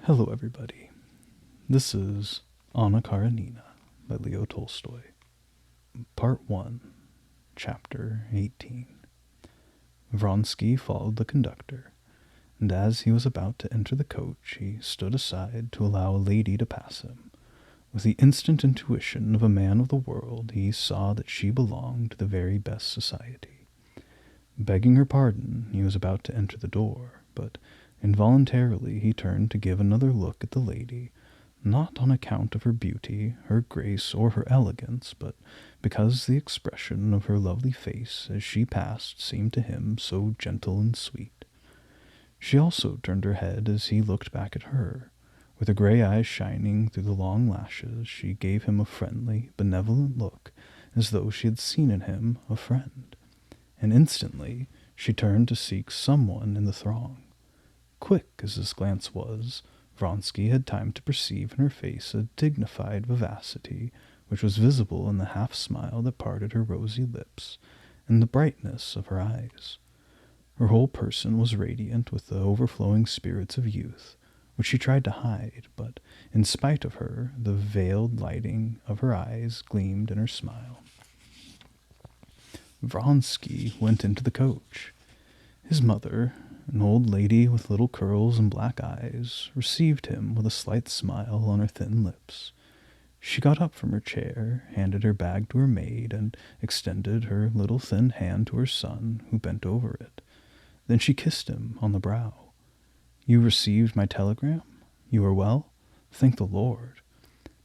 Hello, everybody. This is Anna Karenina by Leo Tolstoy. Part 1, Chapter 18. Vronsky followed the conductor, and as he was about to enter the coach, he stood aside to allow a lady to pass him. With the instant intuition of a man of the world, he saw that she belonged to the very best society. Begging her pardon, he was about to enter the door, but involuntarily he turned to give another look at the lady, not on account of her beauty, her grace, or her elegance, but because the expression of her lovely face as she passed seemed to him so gentle and sweet. She also turned her head as he looked back at her. With her gray eyes shining through the long lashes, she gave him a friendly, benevolent look, as though she had seen in him a friend. And instantly she turned to seek someone in the throng. Quick as his glance was, Vronsky had time to perceive in her face a dignified vivacity which was visible in the half-smile that parted her rosy lips, and the brightness of her eyes. Her whole person was radiant with the overflowing spirits of youth, which she tried to hide, but in spite of her, the veiled lighting of her eyes gleamed in her smile. Vronsky went into the coach. His mother, an old lady with little curls and black eyes, received him with a slight smile on her thin lips. She got up from her chair, handed her bag to her maid, and extended her little thin hand to her son, who bent over it. Then she kissed him on the brow. "You received my telegram? You are well? Thank the Lord."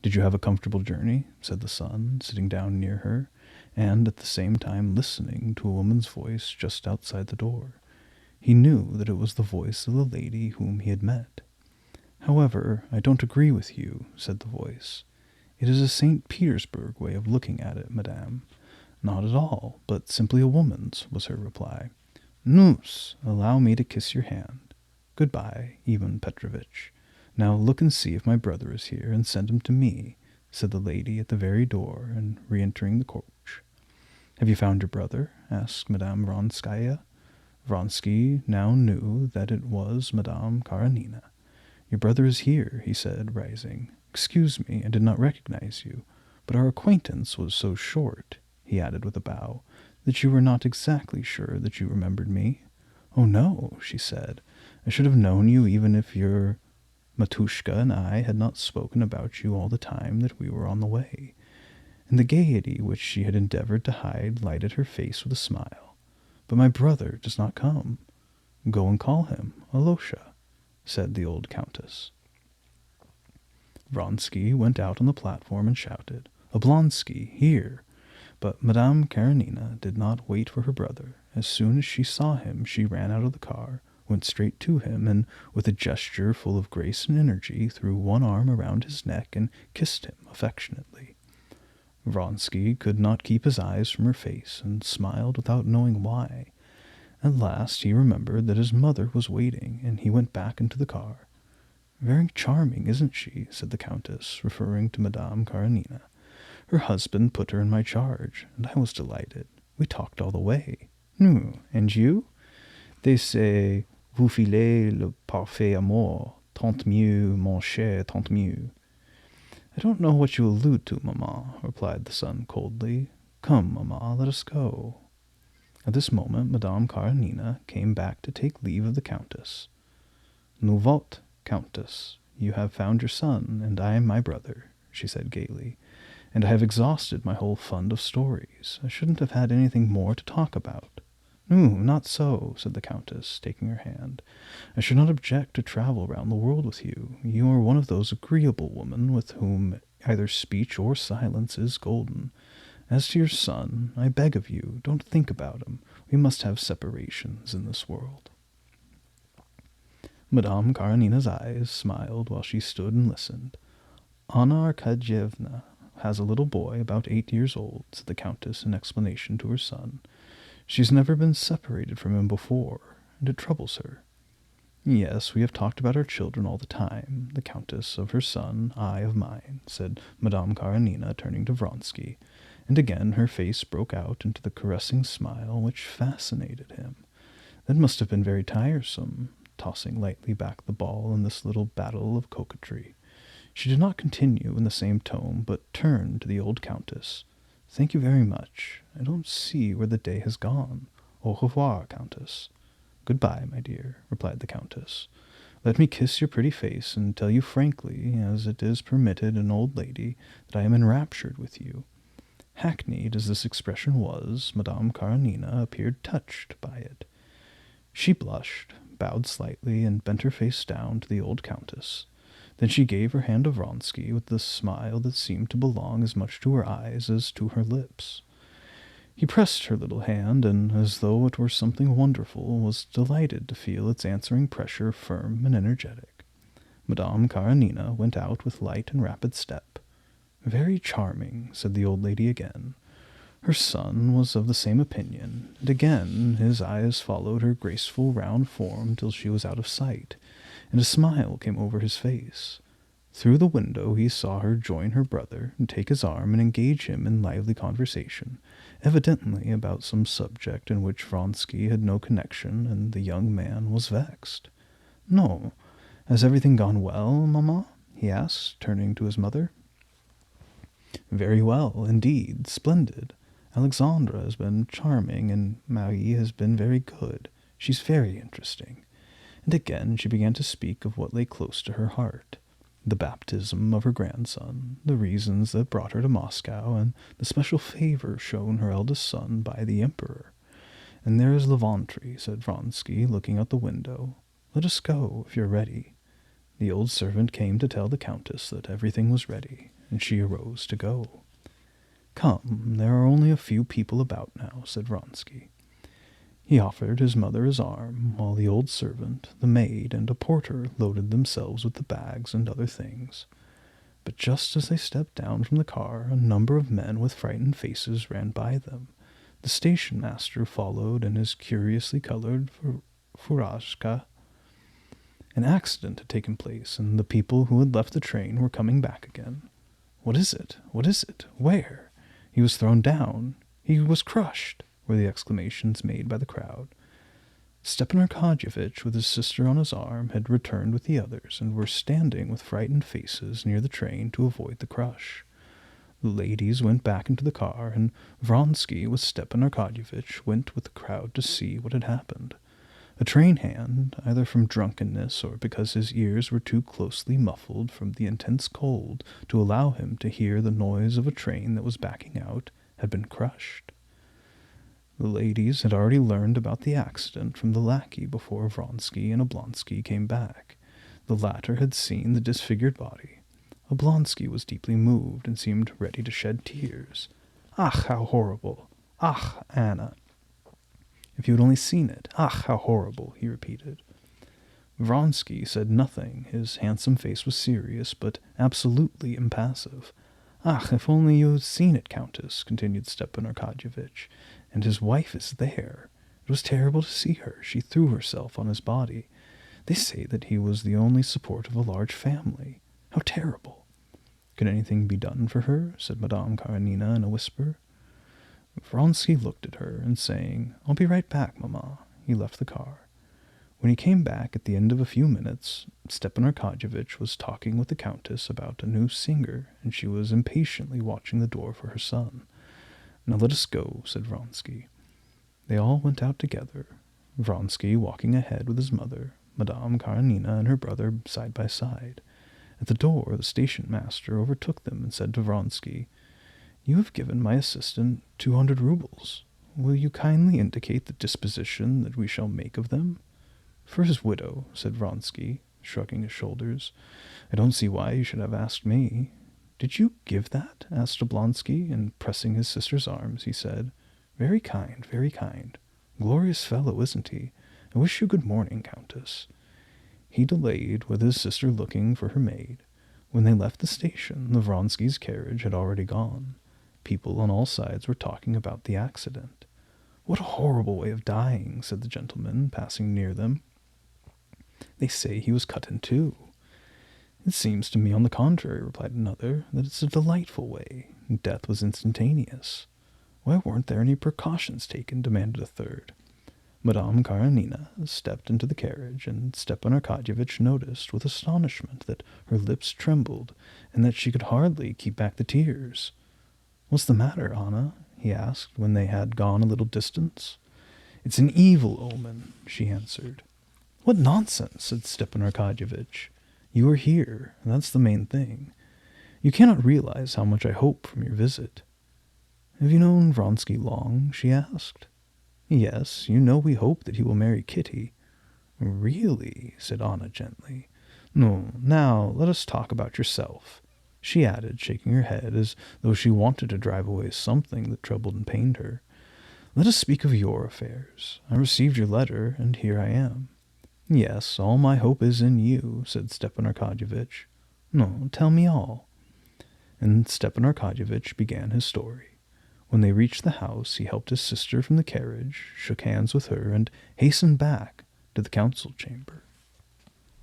"Did you have a comfortable journey?" said the son, sitting down near her, and at the same time listening to a woman's voice just outside the door. He knew that it was the voice of the lady whom he had met. "However, I don't agree with you," said the voice. "It is a St. Petersburg way of looking at it, madame." "Not at all, but simply a woman's," was her reply. "Nous, allow me to kiss your hand. Goodbye, Ivan Petrovitch. Now look and see if my brother is here, and send him to me," said the lady at the very door, and re-entering the coach. "Have you found your brother?" asked Madame Vronskaya. Vronsky now knew that it was Madame Karenina. "Your brother is here," he said, rising. "Excuse me, I did not recognize you, but our acquaintance was so short," he added with a bow, "that you were not exactly sure that you remembered me." "Oh, no," she said. "I should have known you even if your Matushka and I had not spoken about you all the time that we were on the way." And the gaiety which she had endeavored to hide lighted her face with a smile. "But my brother does not come." "Go and call him, Alosha," said the old countess. Vronsky went out on the platform and shouted, "Oblonsky, here!" But Madame Karenina did not wait for her brother. As soon as she saw him, she ran out of the car, went straight to him, and with a gesture full of grace and energy, threw one arm around his neck and kissed him affectionately. Vronsky could not keep his eyes from her face, and smiled without knowing why. At last he remembered that his mother was waiting, and he went back into the car. "Very charming, isn't she?" said the countess, referring to Madame Karenina. "Her husband put her in my charge, and I was delighted. We talked all the way. Nu, and you? They say, vous filez le parfait amour, tant mieux, mon cher, tant mieux." "I don't know what you allude to, mamma," replied the son coldly. "Come, mamma, let us go." At this moment Madame Karenina came back to take leave of the countess. "Nu вот, countess, you have found your son, and I am my brother," she said gaily, "and I have exhausted my whole fund of stories. I shouldn't have had anything more to talk about." "No, not so," said the countess, taking her hand. "I should not object to travel round the world with you. You are one of those agreeable women with whom either speech or silence is golden. As to your son, I beg of you, don't think about him. We must have separations in this world." Madame Karenina's eyes smiled while she stood and listened. "Anna Arkadyevna has a little boy about 8 years old," said the countess in explanation to her son. "She's never been separated from him before, and it troubles her." "Yes, we have talked about our children all the time, the countess of her son, I of mine," said Madame Karenina, turning to Vronsky, and again her face broke out into the caressing smile which fascinated him. "That must have been very tiresome. tossing lightly back the ball in this little battle of coquetry. She did not continue in the same tone, but turned to the old countess. "Thank you very much. I don't see where the day has gone. Au revoir, countess." "Good-bye, my dear," replied the countess. "Let me kiss your pretty face and tell you frankly, as it is permitted an old lady, that I am enraptured with you." Hackneyed as this expression was, Madame Karenina appeared touched by it. She blushed, bowed slightly, and bent her face down to the old countess. Then she gave her hand to Vronsky with the smile that seemed to belong as much to her eyes as to her lips. He pressed her little hand, and, as though it were something wonderful, was delighted to feel its answering pressure firm and energetic. Madame Karenina went out with light and rapid step. "Very charming," said the old lady again. Her son was of the same opinion, and again his eyes followed her graceful round form till she was out of sight, and a smile came over his face. Through the window he saw her join her brother and take his arm and engage him in lively conversation, evidently about some subject in which Vronsky had no connection, and the young man was vexed. "No, has everything gone well, mamma?" he asked, turning to his mother. "Very well, indeed, splendid. Alexandra has been charming, and Marie has been very good. She's very interesting." And again she began to speak of what lay close to her heart, the baptism of her grandson, the reasons that brought her to Moscow, and the special favor shown her eldest son by the emperor. "And there is Lavantry," said Vronsky, looking out the window. "Let us go, if you're ready." The old servant came to tell the countess that everything was ready, and she arose to go. "Come, there are only a few people about now," said Vronsky. He offered his mother his arm, while the old servant, the maid, and a porter loaded themselves with the bags and other things. But just as they stepped down from the car, a number of men with frightened faces ran by them. The station-master followed in his curiously colored furashka. An accident had taken place, and the people who had left the train were coming back again. "What is it? What is it? Where?" "He was thrown down. He was crushed," were the exclamations made by the crowd. Stepan Arkadyevitch, with his sister on his arm, had returned with the others, and were standing with frightened faces near the train to avoid the crush. The ladies went back into the car, and Vronsky, with Stepan Arkadyevitch, went with the crowd to see what had happened. A train hand, either from drunkenness or because his ears were too closely muffled from the intense cold to allow him to hear the noise of a train that was backing out, had been crushed. The ladies had already learned about the accident from the lackey before Vronsky and Oblonsky came back. The latter had seen the disfigured body. Oblonsky was deeply moved and seemed ready to shed tears. "Ach, how horrible! Ach, Anna! If you had only seen it! Ach, how horrible!" he repeated. Vronsky said nothing. His handsome face was serious, but absolutely impassive. "Ach, if only you had seen it, countess," continued Stepan Arkadyevitch. "And his wife is there. It was terrible to see her. She threw herself on his body. They say that he was the only support of a large family. How terrible!" "Could anything be done for her?" said Madame Karenina in a whisper. Vronsky looked at her, and saying, "I'll be right back, mamma," he left the car. When he came back at the end of a few minutes, Stepan Arkadyevitch was talking with the countess about a new singer, and she was impatiently watching the door for her son. "Now let us go," said Vronsky. They all went out together, Vronsky walking ahead with his mother, Madame Karenina and her brother side by side. At the door, the station-master overtook them and said to Vronsky, "You have given my assistant 200 rubles. Will you kindly indicate the disposition that we shall make of them?" "For his widow," said Vronsky, shrugging his shoulders. "I don't see why you should have asked me." "Did you give that?" asked Oblonsky, and pressing his sister's arms, he said, "Very kind, very kind. Glorious fellow, isn't he? I wish you good morning, countess." He delayed, with his sister looking for her maid. When they left the station, the Vronsky's carriage had already gone. People on all sides were talking about the accident. "What a horrible way of dying," said the gentleman, passing near them. "They say he was cut in two." "It seems to me, on the contrary," replied another, "that it's a delightful way. Death was instantaneous." "Why weren't there any precautions taken?" demanded a third. Madame Karenina stepped into the carriage, and Stepan Arkadyevitch noticed with astonishment that her lips trembled, and that she could hardly keep back the tears. "What's the matter, Anna?" he asked, when they had gone a little distance. "It's an evil omen," she answered. "What nonsense!" said Stepan Arkadyevitch. "You are here, and that's the main thing. You cannot realize how much I hope from your visit." "Have you known Vronsky long?" she asked. "Yes, you know we hope that he will marry Kitty." "Really?" said Anna gently. "No, now let us talk about yourself," she added, shaking her head as though she wanted to drive away something that troubled and pained her. "Let us speak of your affairs. I received your letter, and here I am." "Yes, all my hope is in you," said Stepan Arkadyevitch. "No, tell me all." And Stepan Arkadyevitch began his story. When they reached the house, he helped his sister from the carriage, shook hands with her, and hastened back to the council chamber.